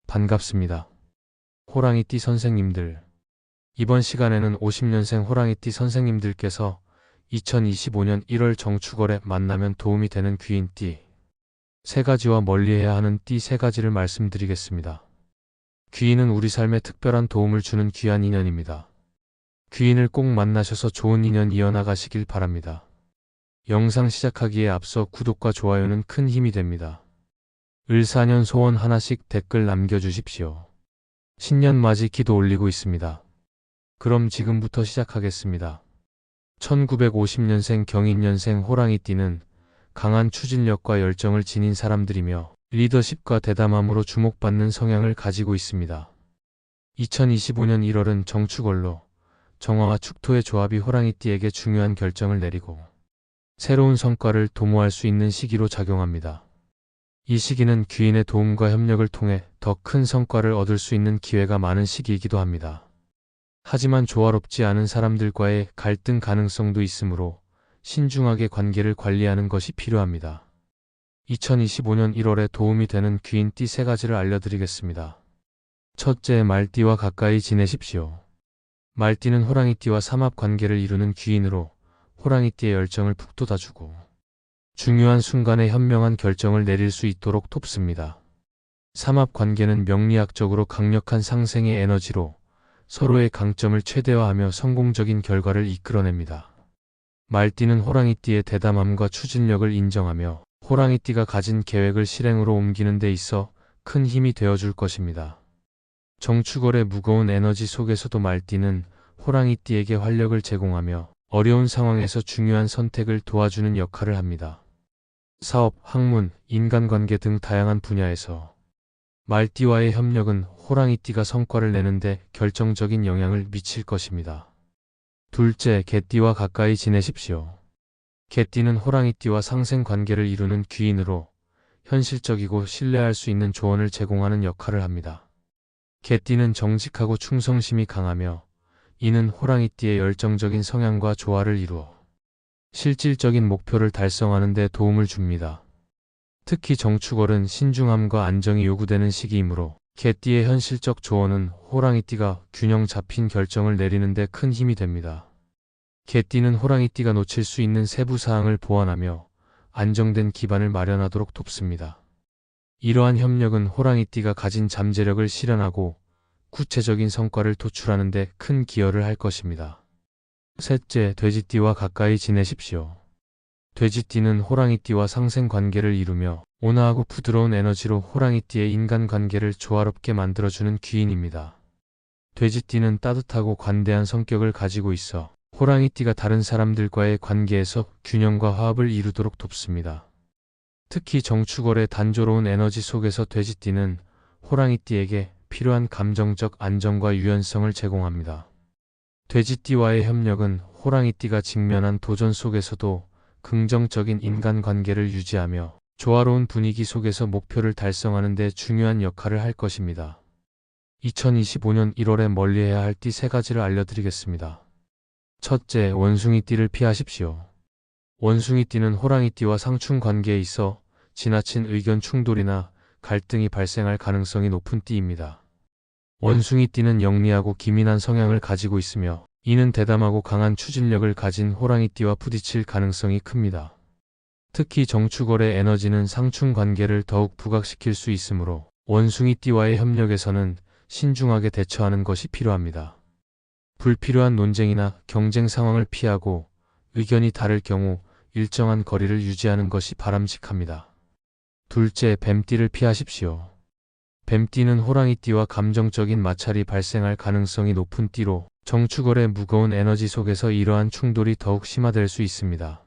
반갑습니다. 호랑이띠 선생님들. 이번 시간에는 50년생 호랑이띠 선생님들께서 2025년 1월 정축월에 만나면 도움이 되는 귀인 띠 3가지와 멀리해야 하는 띠 3가지를 말씀드리겠습니다. 귀인은 우리 삶에 특별한 도움을 주는 귀한 인연입니다. 귀인을 꼭 만나셔서 좋은 인연 이어나가시길 바랍니다. 영상 시작하기에 앞서 구독과 좋아요는 큰 힘이 됩니다. 을사년 소원 하나씩 댓글 남겨주십시오. 신년 맞이 기도 올리고 있습니다. 그럼 지금부터 시작하겠습니다. 1950년생 경인년생 호랑이띠는 강한 추진력과 열정을 지닌 사람들이며 리더십과 대담함으로 주목받는 성향을 가지고 있습니다. 2025년 1월은 정축월로 정화와 축토의 조합이 호랑이띠에게 중요한 결정을 내리고 새로운 성과를 도모할 수 있는 시기로 작용합니다. 이 시기는 귀인의 도움과 협력을 통해 더 큰 성과를 얻을 수 있는 기회가 많은 시기이기도 합니다. 하지만 조화롭지 않은 사람들과의 갈등 가능성도 있으므로 신중하게 관계를 관리하는 것이 필요합니다. 2025년 1월에 도움이 되는 귀인 띠 3가지를 알려드리겠습니다. 첫째, 말띠와 가까이 지내십시오. 말띠는 호랑이띠와 삼합 관계를 이루는 귀인으로 호랑이띠의 열정을 북돋아주고 중요한 순간에 현명한 결정을 내릴 수 있도록 돕습니다. 삼합 관계는 명리학적으로 강력한 상생의 에너지로 서로의 강점을 최대화하며 성공적인 결과를 이끌어냅니다. 말띠는 호랑이띠의 대담함과 추진력을 인정하며 호랑이띠가 가진 계획을 실행으로 옮기는 데 있어 큰 힘이 되어줄 것입니다. 정축월의 무거운 에너지 속에서도 말띠는 호랑이띠에게 활력을 제공하며 어려운 상황에서 중요한 선택을 도와주는 역할을 합니다. 사업, 학문, 인간관계 등 다양한 분야에서 말띠와의 협력은 호랑이띠가 성과를 내는데 결정적인 영향을 미칠 것입니다. 둘째, 개띠와 가까이 지내십시오. 개띠는 호랑이띠와 상생 관계를 이루는 귀인으로 현실적이고 신뢰할 수 있는 조언을 제공하는 역할을 합니다. 개띠는 정직하고 충성심이 강하며 이는 호랑이띠의 열정적인 성향과 조화를 이루어 실질적인 목표를 달성하는 데 도움을 줍니다. 특히 정축월은 신중함과 안정이 요구되는 시기이므로 개띠의 현실적 조언은 호랑이띠가 균형 잡힌 결정을 내리는 데 큰 힘이 됩니다. 개띠는 호랑이띠가 놓칠 수 있는 세부 사항을 보완하며 안정된 기반을 마련하도록 돕습니다. 이러한 협력은 호랑이띠가 가진 잠재력을 실현하고 구체적인 성과를 도출하는 데 큰 기여를 할 것입니다. 셋째, 돼지띠와 가까이 지내십시오. 돼지띠는 호랑이띠와 상생 관계를 이루며 온화하고 부드러운 에너지로 호랑이띠의 인간관계를 조화롭게 만들어주는 귀인입니다. 돼지띠는 따뜻하고 관대한 성격을 가지고 있어 호랑이띠가 다른 사람들과의 관계에서 균형과 화합을 이루도록 돕습니다. 특히 정축월의 단조로운 에너지 속에서 돼지띠는 호랑이띠에게 필요한 감정적 안정과 유연성을 제공합니다. 돼지띠와의 협력은 호랑이띠가 직면한 도전 속에서도 긍정적인 인간관계를 유지하며 조화로운 분위기 속에서 목표를 달성하는 데 중요한 역할을 할 것입니다. 2025년 1월에 멀리해야 할 띠 3가지를 알려드리겠습니다. 첫째, 원숭이띠를 피하십시오. 원숭이띠는 호랑이띠와 상충 관계에 있어 지나친 의견 충돌이나 갈등이 발생할 가능성이 높은 띠입니다. 원숭이띠는 영리하고 기민한 성향을 가지고 있으며 이는 대담하고 강한 추진력을 가진 호랑이띠와 부딪힐 가능성이 큽니다. 특히 정축월의 에너지는 상충 관계를 더욱 부각시킬 수 있으므로 원숭이띠와의 협력에서는 신중하게 대처하는 것이 필요합니다. 불필요한 논쟁이나 경쟁 상황을 피하고 의견이 다를 경우 일정한 거리를 유지하는 것이 바람직합니다. 둘째, 뱀띠를 피하십시오. 뱀띠는 호랑이띠와 감정적인 마찰이 발생할 가능성이 높은 띠로 정축월의 무거운 에너지 속에서 이러한 충돌이 더욱 심화될 수 있습니다.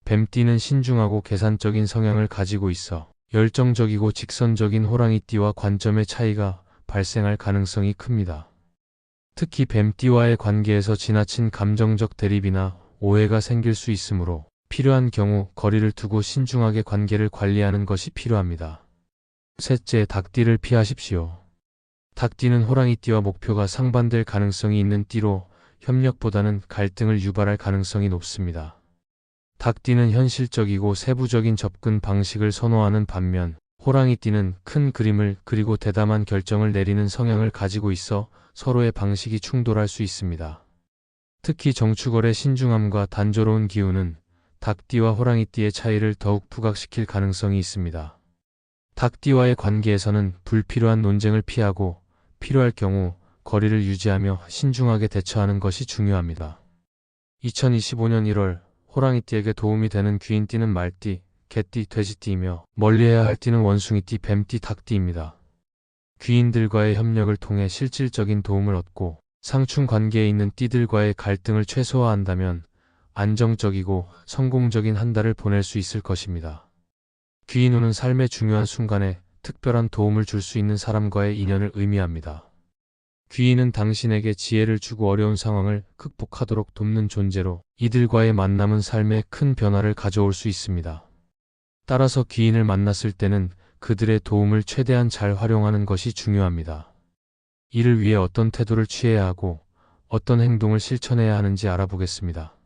뱀띠는 신중하고 계산적인 성향을 가지고 있어 열정적이고 직선적인 호랑이띠와 관점의 차이가 발생할 가능성이 큽니다. 특히 뱀띠와의 관계에서 지나친 감정적 대립이나 오해가 생길 수 있으므로 필요한 경우 거리를 두고 신중하게 관계를 관리하는 것이 필요합니다. 셋째, 닭띠를 피하십시오. 닭띠는 호랑이띠와 목표가 상반될 가능성이 있는 띠로 협력보다는 갈등을 유발할 가능성이 높습니다. 닭띠는 현실적이고 세부적인 접근 방식을 선호하는 반면 호랑이띠는 큰 그림을 그리고 대담한 결정을 내리는 성향을 가지고 있어 서로의 방식이 충돌할 수 있습니다. 특히 정축월의 신중함과 단조로운 기운은 닭띠와 호랑이띠의 차이를 더욱 부각시킬 가능성이 있습니다. 닭띠와의 관계에서는 불필요한 논쟁을 피하고 필요할 경우 거리를 유지하며 신중하게 대처하는 것이 중요합니다. 2025년 1월 호랑이띠에게 도움이 되는 귀인띠는 말띠, 개띠, 돼지띠이며 멀리해야 할 띠는 원숭이띠, 뱀띠, 닭띠입니다. 귀인들과의 협력을 통해 실질적인 도움을 얻고 상충 관계에 있는 띠들과의 갈등을 최소화한다면 안정적이고 성공적인 한 달을 보낼 수 있을 것입니다. 귀인운은 삶의 중요한 순간에 특별한 도움을 줄 수 있는 사람과의 인연을 의미합니다. 귀인은 당신에게 지혜를 주고 어려운 상황을 극복하도록 돕는 존재로 이들과의 만남은 삶에 큰 변화를 가져올 수 있습니다. 따라서 귀인을 만났을 때는 그들의 도움을 최대한 잘 활용하는 것이 중요합니다. 이를 위해 어떤 태도를 취해야 하고 어떤 행동을 실천해야 하는지 알아보겠습니다.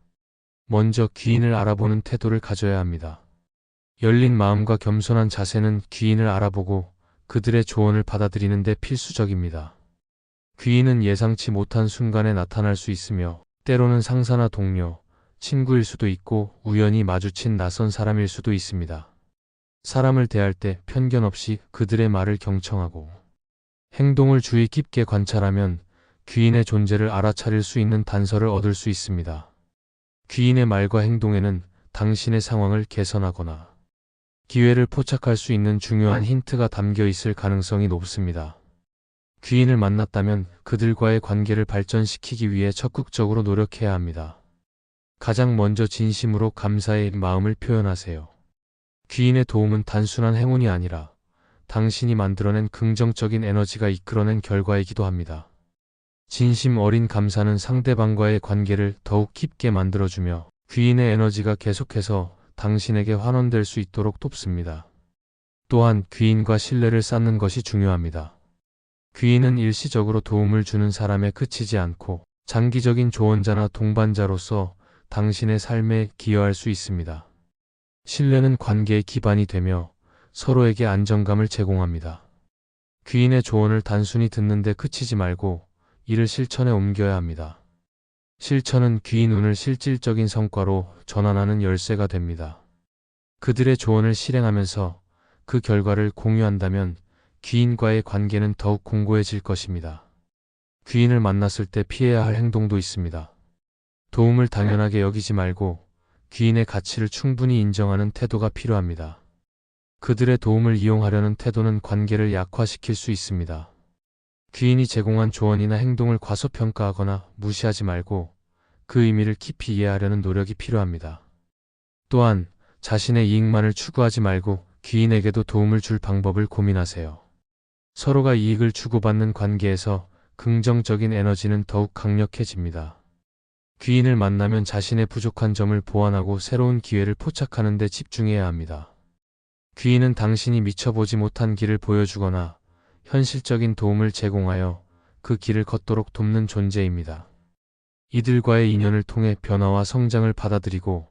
먼저 귀인을 알아보는 태도를 가져야 합니다. 열린 마음과 겸손한 자세는 귀인을 알아보고 그들의 조언을 받아들이는 데 필수적입니다. 귀인은 예상치 못한 순간에 나타날 수 있으며 때로는 상사나 동료, 친구일 수도 있고 우연히 마주친 낯선 사람일 수도 있습니다. 사람을 대할 때 편견 없이 그들의 말을 경청하고 행동을 주의 깊게 관찰하면 귀인의 존재를 알아차릴 수 있는 단서를 얻을 수 있습니다. 귀인의 말과 행동에는 당신의 상황을 개선하거나 기회를 포착할 수 있는 중요한 힌트가 담겨 있을 가능성이 높습니다. 귀인을 만났다면 그들과의 관계를 발전시키기 위해 적극적으로 노력해야 합니다. 가장 먼저 진심으로 감사의 마음을 표현하세요. 귀인의 도움은 단순한 행운이 아니라 당신이 만들어낸 긍정적인 에너지가 이끌어낸 결과이기도 합니다. 진심 어린 감사는 상대방과의 관계를 더욱 깊게 만들어주며 귀인의 에너지가 계속해서 당신에게 환원될 수 있도록 돕습니다. 또한 귀인과 신뢰를 쌓는 것이 중요합니다. 귀인은 일시적으로 도움을 주는 사람에 그치지 않고 장기적인 조언자나 동반자로서 당신의 삶에 기여할 수 있습니다. 신뢰는 관계의 기반이 되며 서로에게 안정감을 제공합니다. 귀인의 조언을 단순히 듣는 데 그치지 말고 이를 실천에 옮겨야 합니다. 실천은 귀인운을 실질적인 성과로 전환하는 열쇠가 됩니다. 그들의 조언을 실행하면서 그 결과를 공유한다면 귀인과의 관계는 더욱 공고해질 것입니다. 귀인을 만났을 때 피해야 할 행동도 있습니다. 도움을 당연하게 여기지 말고 귀인의 가치를 충분히 인정하는 태도가 필요합니다. 그들의 도움을 이용하려는 태도는 관계를 약화시킬 수 있습니다. 귀인이 제공한 조언이나 행동을 과소평가하거나 무시하지 말고 그 의미를 깊이 이해하려는 노력이 필요합니다. 또한 자신의 이익만을 추구하지 말고 귀인에게도 도움을 줄 방법을 고민하세요. 서로가 이익을 주고받는 관계에서 긍정적인 에너지는 더욱 강력해집니다. 귀인을 만나면 자신의 부족한 점을 보완하고 새로운 기회를 포착하는 데 집중해야 합니다. 귀인은 당신이 미쳐보지 못한 길을 보여주거나 현실적인 도움을 제공하여 그 길을 걷도록 돕는 존재입니다. 이들과의 인연을 통해 변화와 성장을 받아들이고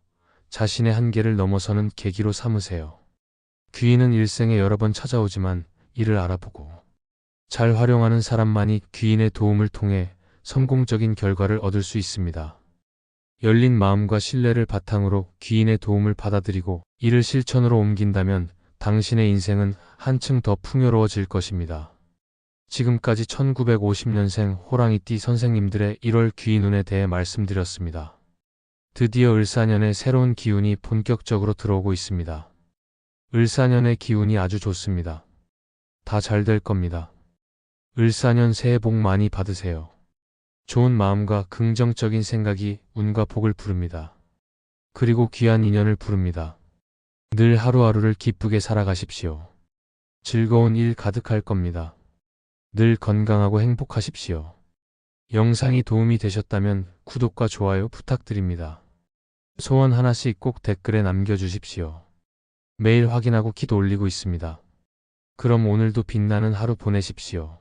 자신의 한계를 넘어서는 계기로 삼으세요. 귀인은 일생에 여러 번 찾아오지만 이를 알아보고 잘 활용하는 사람만이 귀인의 도움을 통해 성공적인 결과를 얻을 수 있습니다. 열린 마음과 신뢰를 바탕으로 귀인의 도움을 받아들이고 이를 실천으로 옮긴다면 당신의 인생은 한층 더 풍요로워질 것입니다. 지금까지 1950년생 호랑이띠 선생님들의 1월 귀인운에 대해 말씀드렸습니다. 드디어 을사년의 새로운 기운이 본격적으로 들어오고 있습니다. 을사년의 기운이 아주 좋습니다. 다 잘 될 겁니다. 을사년 새해 복 많이 받으세요. 좋은 마음과 긍정적인 생각이 운과 복을 부릅니다. 그리고 귀한 인연을 부릅니다. 늘 하루하루를 기쁘게 살아가십시오. 즐거운 일 가득할 겁니다. 늘 건강하고 행복하십시오. 영상이 도움이 되셨다면 구독과 좋아요 부탁드립니다. 소원 하나씩 꼭 댓글에 남겨주십시오. 매일 확인하고 기도 올리고 있습니다. 그럼 오늘도 빛나는 하루 보내십시오.